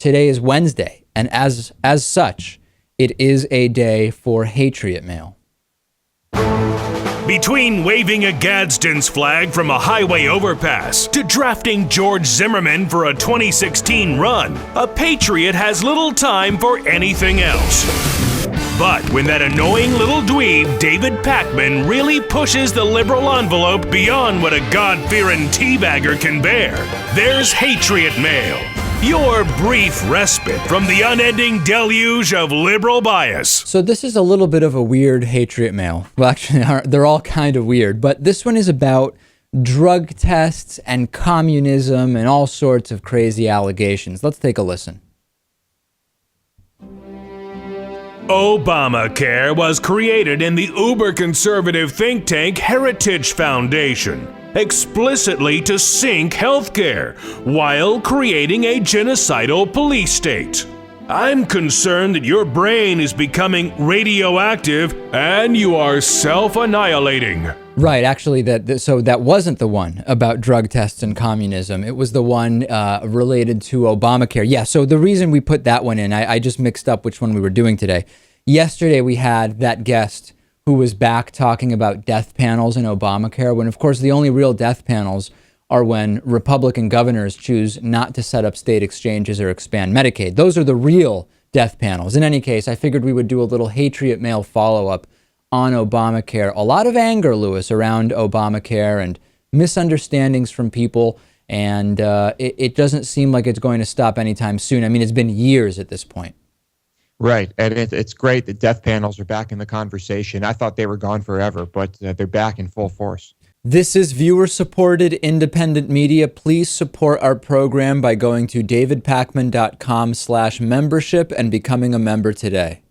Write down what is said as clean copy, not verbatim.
Today is Wednesday, and as such, it is a day for Hatriot Mail. Between waving a Gadsden's flag from a highway overpass to drafting George Zimmerman for a 2016 run, a patriot has little time for anything else. But when that annoying little dweeb, David Pakman, really pushes the liberal envelope beyond what a God-fearing teabagger can bear, there's Hatriot Mail, your brief respite from the unending deluge of liberal bias. So this is a little bit of a weird Hatriot Mail. Well, actually, they're all kind of weird, but this one is about drug tests and communism and all sorts of crazy allegations. Let's take a listen. Obamacare was created in the uber-conservative think tank Heritage Foundation, explicitly to sink healthcare while creating a genocidal police state. I'm concerned that your brain is becoming radioactive and you are self-annihilating. Right, actually, so that wasn't the one about drug tests and communism. It was the one related to Obamacare. Yeah, so the reason we put that one in, I just mixed up which one we were doing today. Yesterday we had that guest who was back talking about death panels in Obamacare, when of course the only real death panels are when Republican governors choose not to set up state exchanges or expand Medicaid. Those are the real death panels. In any case, I figured we would do a little Hatriot Mail follow-up on Obamacare. A lot of anger, Lewis, around Obamacare and misunderstandings from people, and it doesn't seem like it's going to stop anytime soon. I mean, it's been years at this point. Right, and it's great that death panels are back in the conversation. I thought they were gone forever, but they're back in full force. This is viewer-supported independent media. Please support our program by going to davidpakman.com/membership and becoming a member today.